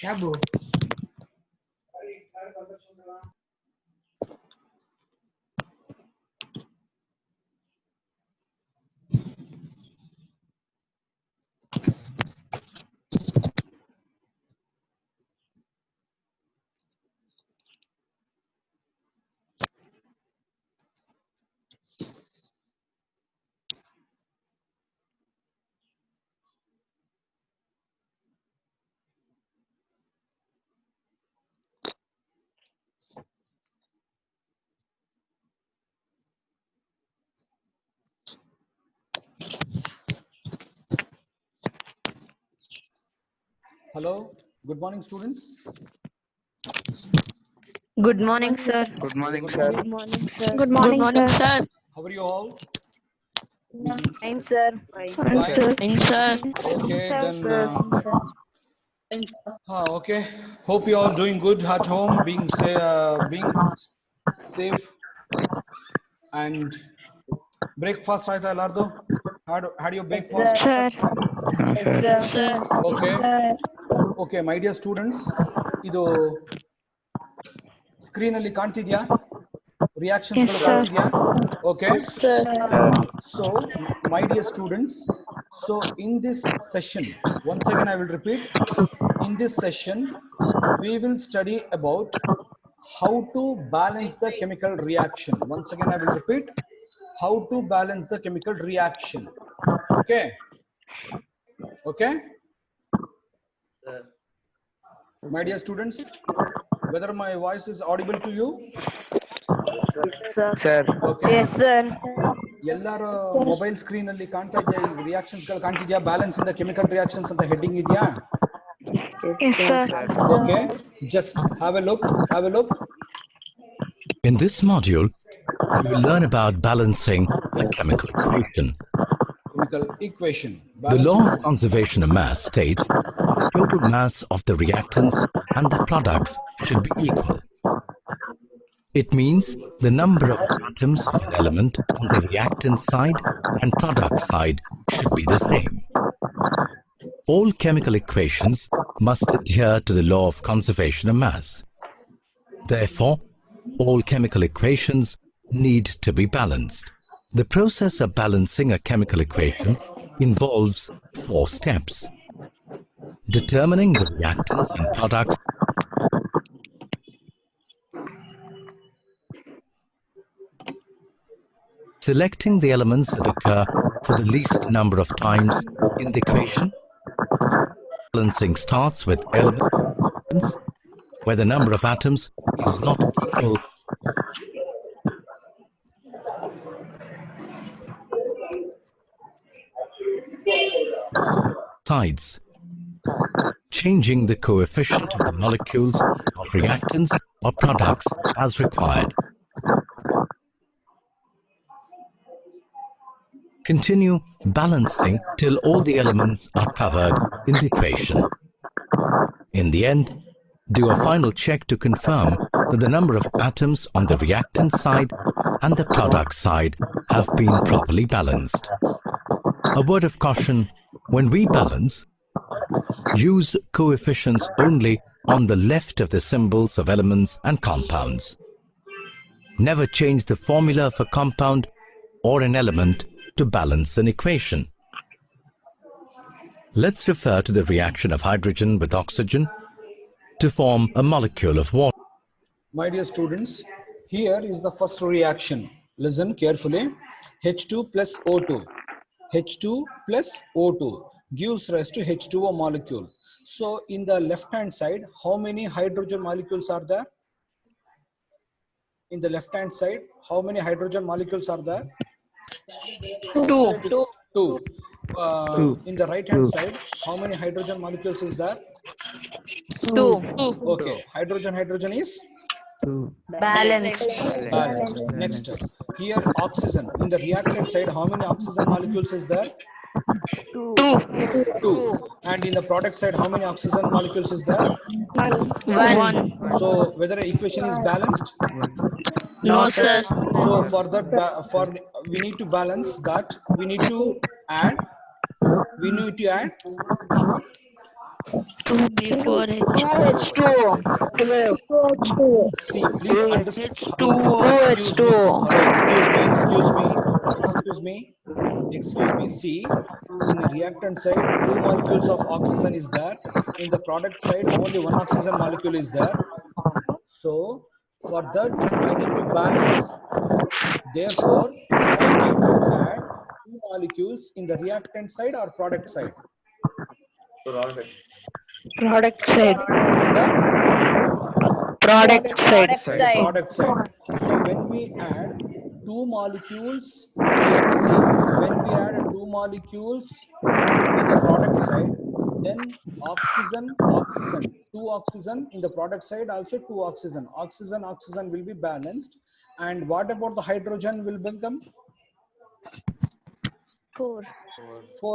क्या bro? Hello, good morning, students. Good morning, sir. Good morning, Good sir. morning. Good morning, sir. Good Good morning, morning, sir. sir. How are you all? Fine, sir. Fine, Fine. sir. Fine, sir. Okay, then. Sir. Okay. Hope you all doing good at home, being safe, and breakfast ಆಯ್ತಾ ಎಲ್ಲಾರ್ದು? Had your breakfast? Sir. Yes, sir. Okay. Okay, my dear students, ಇದು screen ಅಲ್ಲಿ ಕಾಣ್ತಿದ್ಯಾ? Reactions ಗಳು ಕಾಣ್ತಿದ್ಯಾ? Okay. So, my dear students, so in this session, once again I will repeat, in this session, we will study about how to balance the chemical reaction. Once again I will repeat, how to balance the chemical reaction. Okay? Okay? My dear students, whether my voice is audible to you? Sir. Okay. Yes, sir. ಎಲ್ಲರ mobile screen ಅಲ್ಲಿ ಕಾಣ್ತಾ ಇದೆಯಾ? ಈ reactions ಗಳು ಕಾಣ್ತಿದ್ಯಾ? Balance in the chemical reactions ಅಂತ heading ಇದೆಯಾ? Yes, sir. Okay, just have a look. In this module, we will learn about balancing a chemical equation. Chemical equation. The law of conservation of mass states that the total mass of the reactants and the products should be equal. It means the number of atoms of an element on the reactant side and product side should be the same. All chemical equations must adhere to the law of conservation of mass. Therefore, all chemical equations need to be balanced. The process of balancing a chemical equation involves 4 steps: determining the reactants and products, selecting the elements that occur for the least number of times in the equation. Balancing starts with elements where the number of atoms is not equal sides, changing the coefficient of the molecules of reactants or products as required. Continue balancing till all the elements are covered in the equation. In the end, do a final check to confirm that the number of atoms on the reactant side and the product side have been properly balanced. A word of caution: when we balance, use coefficients only on the left of the symbols of elements and compounds. Never change the formula of a compound or an element to balance an equation. Let's refer to the reaction of hydrogen with oxygen to form a molecule of water. My dear students, here is the first reaction. Listen carefully. H2 plus O2. H2 plus O2 gives rise to H2O molecule. So in the left hand side, how many hydrogen molecules are there? In the left hand side, how many hydrogen molecules are there? Two. In the right hand side, how many hydrogen molecules is there? 2. Okay, hydrogen is Balanced. balanced. Next, here oxygen. In the reactant side, how many oxygen molecules is there? 2. And in the product side, how many oxygen molecules is there? 1. So whether the equation is balanced? No, sir. So for that, we need to balance that. We need to add See, please understand. H2O. Excuse me. All right, excuse me. See, in the reactant side, 2 molecules of oxygen is there. In the product side, only 1 oxygen molecule is there. So, for that, I need to balance. Therefore, I need to add 2 molecules in the reactant side or product side. Product side. Product side. Product side. So when we add 2 molecules here, see, when we add 2 molecules in the product side, then oxygen, 2 oxygen in the product side, also 2 oxygen. Oxygen will be balanced. And what about the hydrogen will become? 4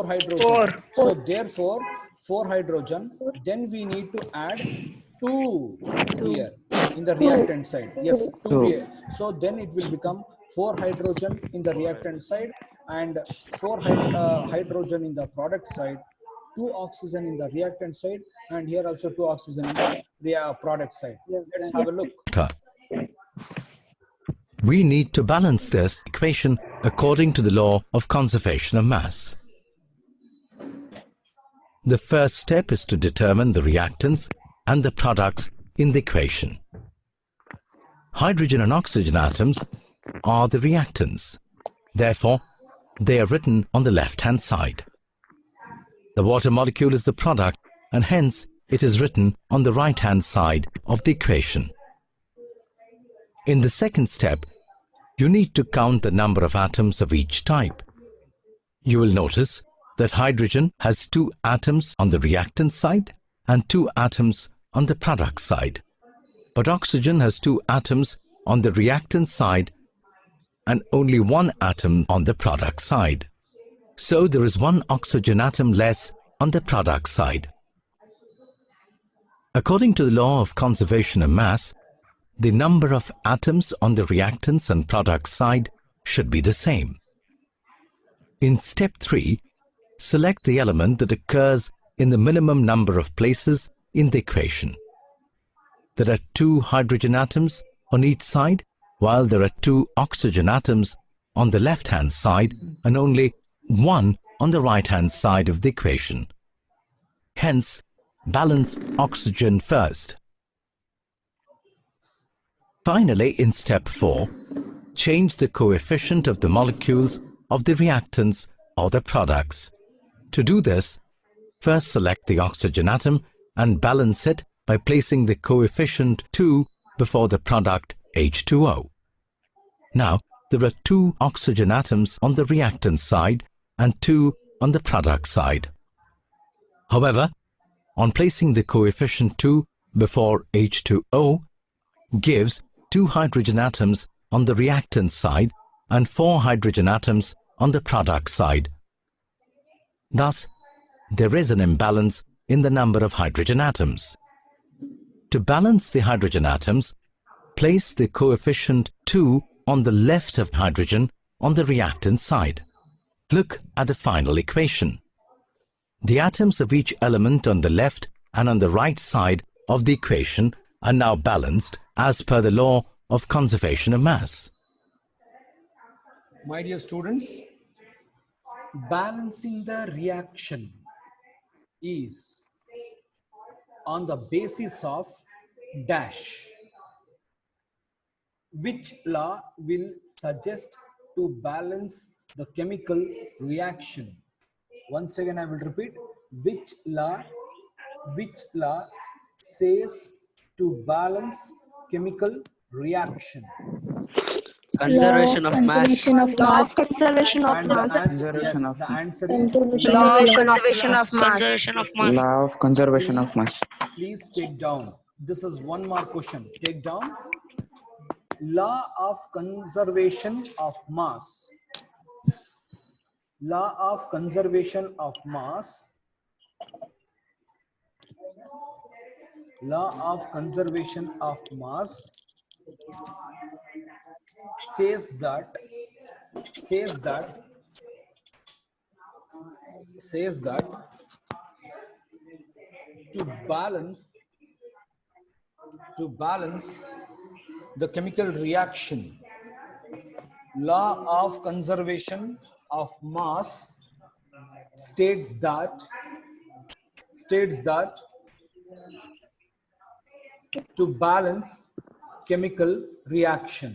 hydrogen. So therefore, 4 hydrogen, then we need to add 2 here in the reactant side. Yes, 2 here. So then it will become 4 hydrogen in the reactant side and 4 hydrogen in the product side, 2 oxygen in the reactant side, and here also 2 oxygen in the product side. Let's have a look. We need to balance this equation according to the law of conservation of mass. The first step is to determine the reactants and the products in the equation. Hydrogen and oxygen atoms are the reactants. Therefore, they are written on the left-hand side. The water molecule is the product, and hence it is written on the right-hand side of the equation. In the second step, you need to count the number of atoms of each type. You will notice that hydrogen has 2 atoms on the reactant side and 2 atoms on the product side. But oxygen has 2 atoms on the reactant side and only 1 atom on the product side. So there is 1 oxygen atom less on the product side. According to the law of conservation of mass, the number of atoms on the reactants and product side should be the same. In step 3, select the element that occurs in the minimum number of places in the equation. There are 2 hydrogen atoms on each side, while there are 2 oxygen atoms on the left-hand side and only 1 on the right-hand side of the equation. Hence, balance oxygen first. Finally, in step 4, change the coefficient of the molecules of the reactants or the products. To do this, first select the oxygen atom and balance it by placing the coefficient 2 before the product H2O. Now, there are 2 oxygen atoms on the reactant side and 2 on the product side. However, on placing the coefficient 2 before H2O gives 2 hydrogen atoms on the reactant side and 4 hydrogen atoms on the product side. Thus, there is an imbalance in the number of hydrogen atoms. To balance the hydrogen atoms, place the coefficient 2 on the left of hydrogen on the reactant side. Look at the final equation. The atoms of each element on the left and on the right side of the equation are now balanced as per the law of conservation of mass. My dear students, balancing the reaction is on the basis of dash. Which law will suggest to balance the chemical reaction? Once again I will repeat, which law says to balance chemical reaction? Conservation of mass. Law of conservation of And the mass. answer, yes, the answer is Law of conservation of mass. Law of conservation of mass. Please take down. This is one more question. Take down. Law of conservation of mass. Law of conservation of mass. Law of conservation of mass says that to balance the chemical reaction, law of conservation of mass states that to balance chemical reaction,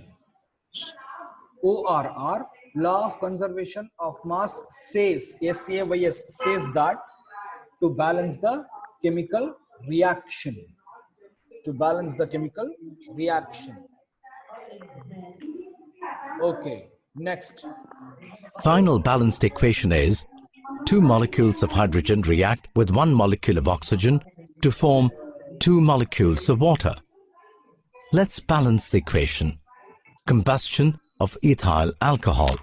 ORR, law of conservation of mass says, SAYS, says that to balance the chemical reaction, Okay, next. Final balanced equation is 2 molecules of hydrogen react with 1 molecule of oxygen to form 2 molecules of water. Let's balance the equation. Combustion of ethyl alcohol.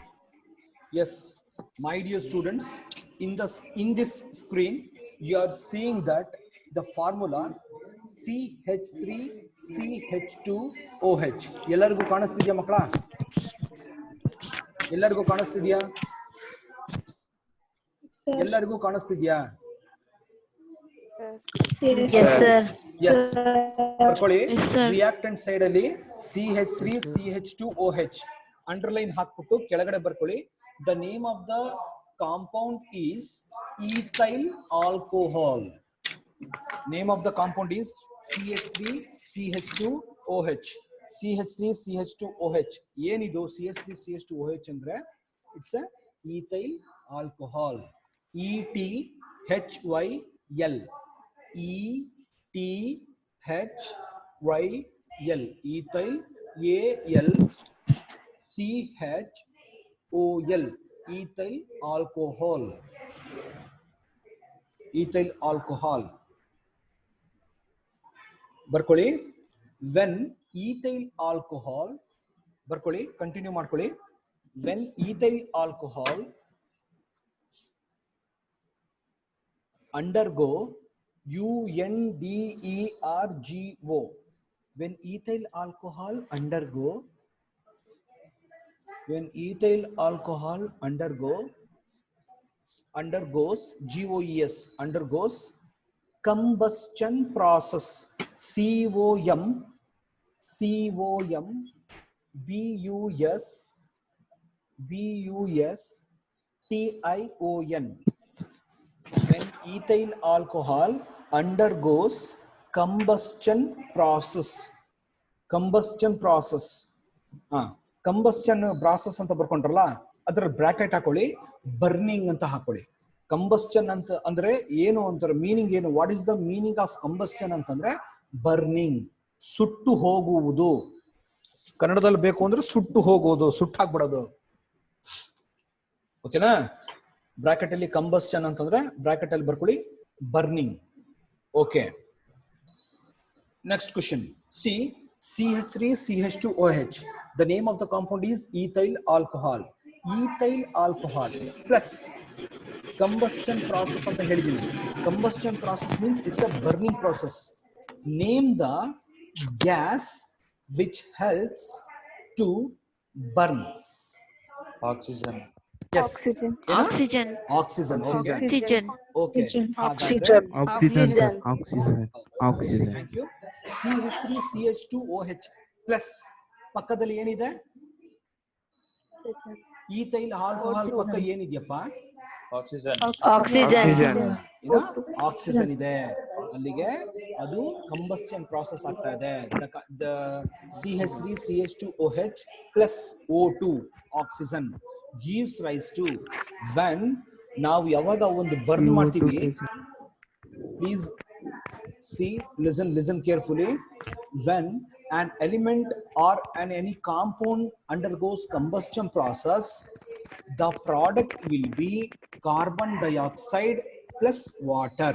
Yes, my dear students, in this screen, you are seeing that the formula CH3CH2OH. ಎಲ್ಲರಿಗೂ ಕಾಣಿಸ್ತಿದ್ಯಾ ಮಕ್ಕಳ? ಎಲ್ಲರಿಗೂ ಕಾಣಿಸ್ತಿದ್ಯಾ? ಎಲ್ಲರಿಗೂ ಕಾಣಿಸ್ತಿದ್ಯಾ? Yes, sir. Yes. ಬರ್ಕೊಳ್ಳಿ. Yes, sir. Reactant side ಅಲ್ಲಿ CH3CH2OH underline ಹಾಕ್ಬಿಟ್ಟು ಕೆಳಗಡೆ ಬರ್ಕೊಳ್ಳಿ. The name of the compound is ethyl alcohol. Name of the compound is CH3CH2OH. CH3CH2OH. ಏನಿದು CH3CH2OH ಅಂದ್ರೆ it's a ethyl alcohol. ETHYL. ETHYL. Ethyl ALCHOL. Ethyl alcohol. ಬರ್ಕೊಳ್ಳಿ. When ethyl alcohol, ಬರ್ಕೊಳ್ಳಿ, continue ಮಾಡ್ಕೊಳ್ಳಿ. When ethyl alcohol undergo UNDERGO. When ethyl alcohol undergoes GOES, undergoes combustion process, COM BUS TION. When ethyl alcohol undergoes combustion process ಅಂತ ಬರ್ಕೊಂಡ್ರಲ್ಲ, ಅದರ bracket ಹಾಕೊಳ್ಳಿ, burning ಅಂತ ಹಾಕೊಳ್ಳಿ. Combustion ಅಂತ ಅಂದ್ರೆ ಏನು ಅಂತಾರೆ, ಮೀನಿಂಗ್ ಏನು? What is the meaning of combustion ಅಂತಂದ್ರೆ ಬರ್ನಿಂಗ್, ಸುಟ್ಟು ಹೋಗುವುದು. ಕನ್ನಡದಲ್ಲಿ ಬೇಕು ಅಂದ್ರೆ ಸುಟ್ಟು ಹೋಗುವುದು, ಸುಟ್ಟು ಹಾಕ್ಬಿಡೋದು. ಓಕೆನಾ? ಬ್ರಾಕೆಟ್ ಅಲ್ಲಿ ಕಂಬಸ್ಟನ್ ಅಂತಂದ್ರೆ ಬ್ರಾಕೆಟ್ ಅಲ್ಲಿ ಬರ್ಕೊಳ್ಳಿ burning. Okay, next question. C CH3CH2OH. The name of the compound is ethyl alcohol. Ethyl alcohol plus combustion process ಅಂತ ಹೇಳಿದೀನಿ. Combustion process means it's a burning process. Name the gas which helps to burn. Oxygen. Yes. Oxygen. Oxygen. Oxygen. Okay. Oxygen. Okay. Oxygen. Oxygen. Thank you. CH3CH2OH plus ಪಕ್ಕದಲ್ಲಿ ಏನಿದೆ? Ethyl alcohol ಪಕ್ಕ ಏನಿದೆಯಪ್ಪ? Oxygen ಇದೆ. ಅಲ್ಲಿಗೆ ಅದು combustion process ಆಗ್ತಾ ಇದೆ. The CH3CH2OH plus O2 oxygen gives rise to, when ನಾವು ಯಾವಾಗ ಒಂದು ಬರ್ನ್ ಮಾಡ್ತೀವಿ, please see, listen carefully. When an element or any compound undergoes combustion process, the product will be carbon dioxide plus water.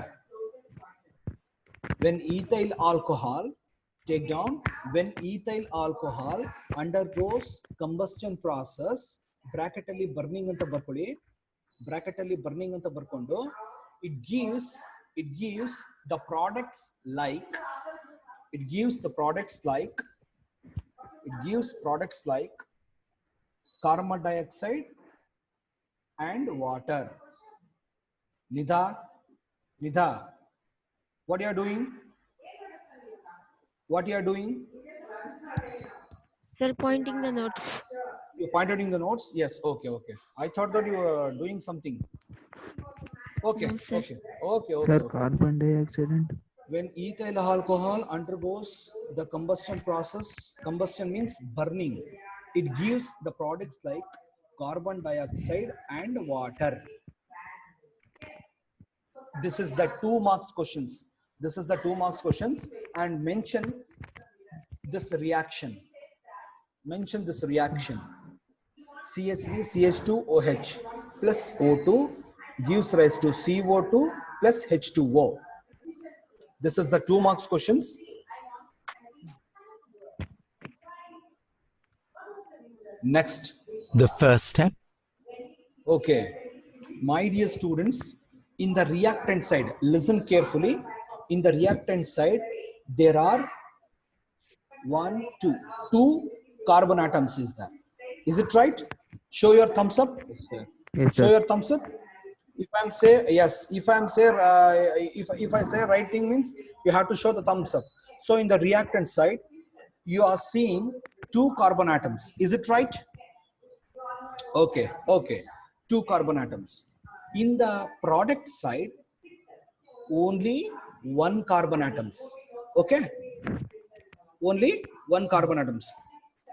When ethyl alcohol, take down, when ethyl alcohol undergoes combustion process, bracket ಅಲ್ಲಿ burning ಅಂತ ಬರ್ಕೊಳ್ಳಿ, bracket ಅಲ್ಲಿ burning ಅಂತ ಬರ್ಕೊಂಡು, it gives the products like carbon dioxide and water. Nidha, What you are doing? What you are doing? Sir, pointing the notes. You pointed in the notes? Yes. Okay. Okay. I thought that you were doing something. Okay. No, sir. Okay. Okay. Okay. Sir, Okay. carbon dioxide. When ethyl alcohol undergoes the combustion process, combustion means burning, it gives the products like carbon dioxide and water. This is the 2 marks questions. This is the 2 marks questions, and mention this reaction. Mention this reaction. CH3 CH2OH plus O2 gives rise to CO2 plus H2O. This is the 2 marks questions. Next. The first step, Okay. My dear students, in the reactant side, listen carefully. In the reactant side, there are 2 carbon atoms is there. Is it right? Show your thumbs up. Yes, sir. Yes, Show sir. your thumbs up. If I'm say yes, if I'm say if I say right thing means you have to show the thumbs up. So in the reactant side, you are seeing 2 carbon atoms. Is it right? Okay. Okay. 2 carbon atoms. In the product side, only 1 carbon atoms. Okay. Only 1 carbon atoms.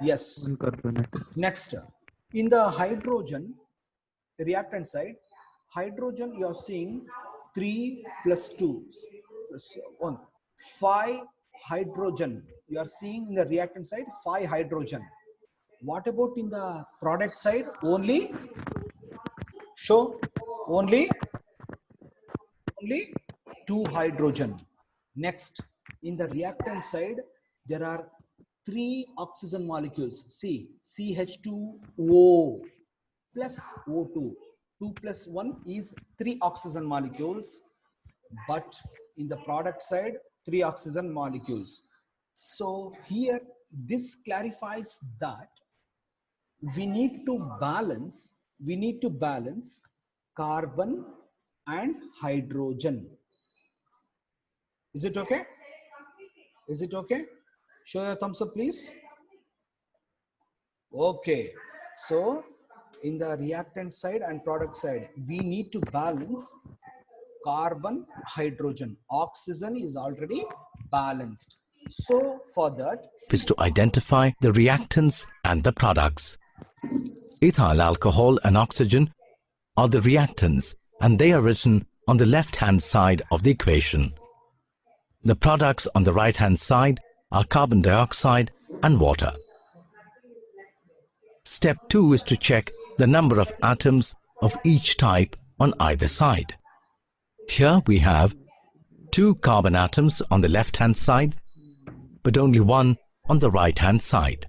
Yes. One carbon. Next, in the hydrogen reactant side, hydrogen you are seeing 3 plus 2 plus 1, 5 hydrogen. You are seeing in the reactant side 5 hydrogen. What about in the product side? Only show only 2 hydrogen. Next, in the reactant side, there are 3 oxygen molecules. See, CH2O plus O2. 2 plus 1 is 3 oxygen molecules. But in the product side, 3 oxygen molecules. So here, this clarifies that we need to balance carbon and hydrogen. Is it okay? Is it okay? Show your thumbs up, please. Okay. So in the reactant side and product side, we need to balance carbon, hydrogen. Oxygen is already balanced. So for that, is to identify the reactants and the products. Ethyl alcohol and oxygen are the reactants, and they are written on the left-hand side of the equation. The products on the right-hand side are carbon dioxide and water. Step 2 is to check the number of atoms of each type on either side. Here we have 2 carbon atoms on the left-hand side, but only 1 on the right-hand side.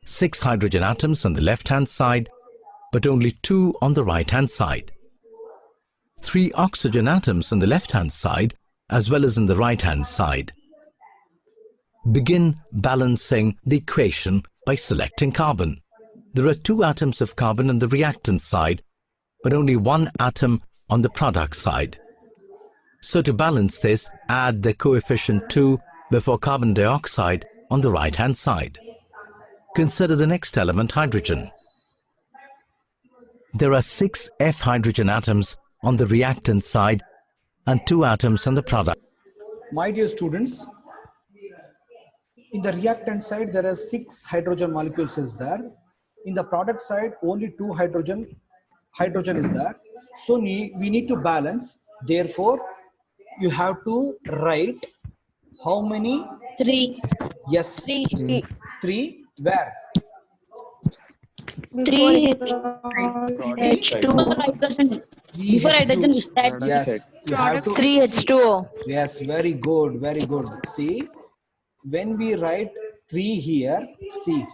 6 hydrogen atoms on the left-hand side, but only 2 on the right-hand side. 3 oxygen atoms on the left-hand side as well as on the right-hand side. Begin balancing the equation by selecting carbon. There are 2 atoms of carbon on the reactant side, but only 1 atom on the product side. So to balance this, add the coefficient 2 before carbon dioxide on the right-hand side. Consider the next element, hydrogen. There are 6 F hydrogen atoms on the reactant side and 2 atoms on the product. my dear students, in the reactant side, there are 6 hydrogen molecules is there. In the product side, only 2 hydrogen is there. So we need to balance. Therefore, you have to write how many? 3. Yes. 3 where? 3 H2. hydrogen. Three Before H2. hydrogen is that. Yes. You have to. 3 H2O. Yes, very good, very good. See, when we write 3 here,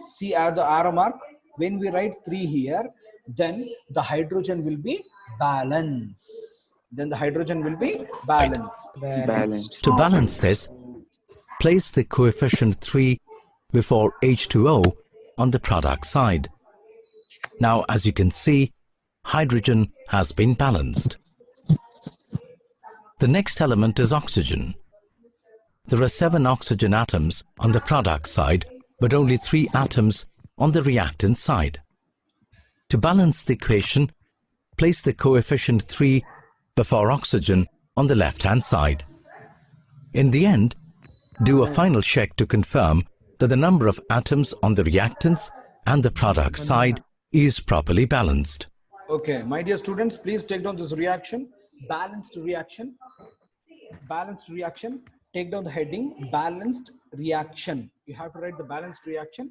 see at the arrow mark, when we write 3 here, then the hydrogen will be balanced. Then the hydrogen will be balanced. Balanced. To balance this, place the coefficient 3 before H2O on the product side. Now, as you can see, hydrogen has been balanced. The next element is oxygen. There are 7 oxygen atoms on the product side, but only 3 atoms on the reactant side. To balance the equation, place the coefficient 3 before oxygen on the left-hand side. In the end, do a final check to confirm that the number of atoms on the reactants and the product side is properly balanced. Okay, my dear students, please take down this reaction. Balanced reaction. Balanced reaction. Take down the heading, balanced reaction. You have to write the balanced reaction.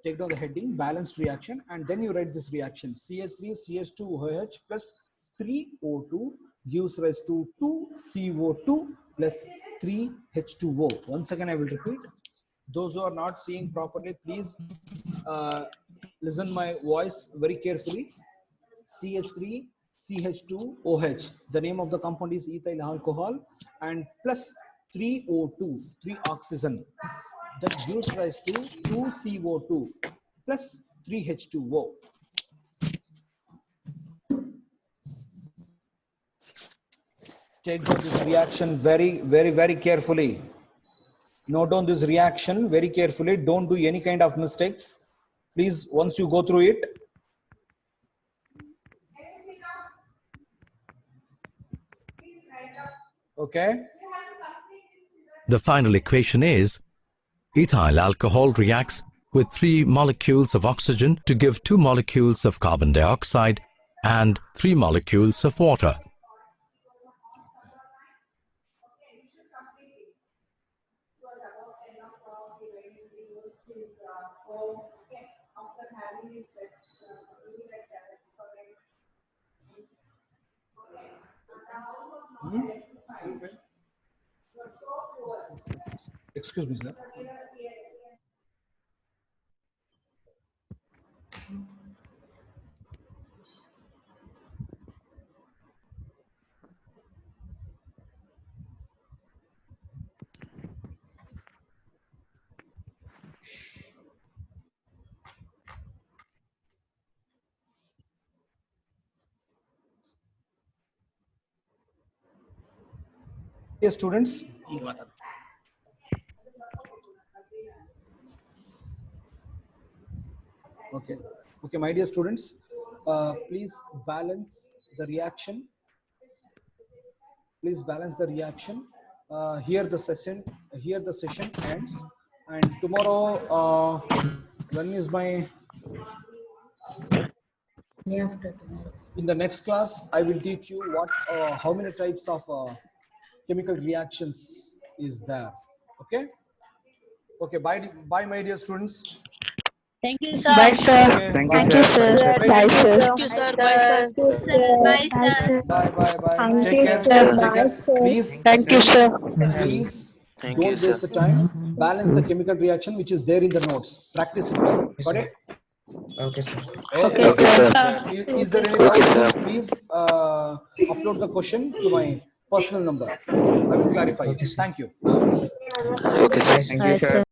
Take down the heading, balanced reaction, and then you write this reaction. CH3 CH2OH plus 3O2 gives rise to 2CO2 plus 3H2O. Once again, I will repeat. Those who are not seeing properly, please listen my voice very carefully. CH3 CH2OH. The name of the compound is ethyl alcohol, and plus 3O2, 3 oxygen. That gives rise to 2CO2 plus 3H2O. Take down this reaction very carefully. Note down this reaction very carefully. Don't do any kind of mistakes. Please, once you go through it, okay. The final equation is ethyl alcohol reacts with 3 molecules of oxygen to give 2 molecules of carbon dioxide and 3 molecules of water. Excuse me, sir. Dear students, okay, my dear students, please balance the reaction. Please balance the reaction. Here the session ends, and tomorrow, when is my? In the next class, I will teach you how many types of chemical reactions is there. Okay. Okay. Bye, my dear students. Thank you, sir. Bye, sir. Okay, Thank you, sir. Bye, sir. Thank you, sir. Bye, sir. Bye, sir. Bye. Thank Take you, care. sir. Take care. Please. Thank you, sir. Please Thank don't you, sir. waste the time. Balance the chemical reaction which is there in the notes. Practice it well. Got it? Okay, sir. Okay, Okay, sir. sir. Is there any Okay, doubts? sir. Please upload the question to my personal number. I will clarify it. Okay, sir. Thank you. Okay, sir. Thank you. Right, sir.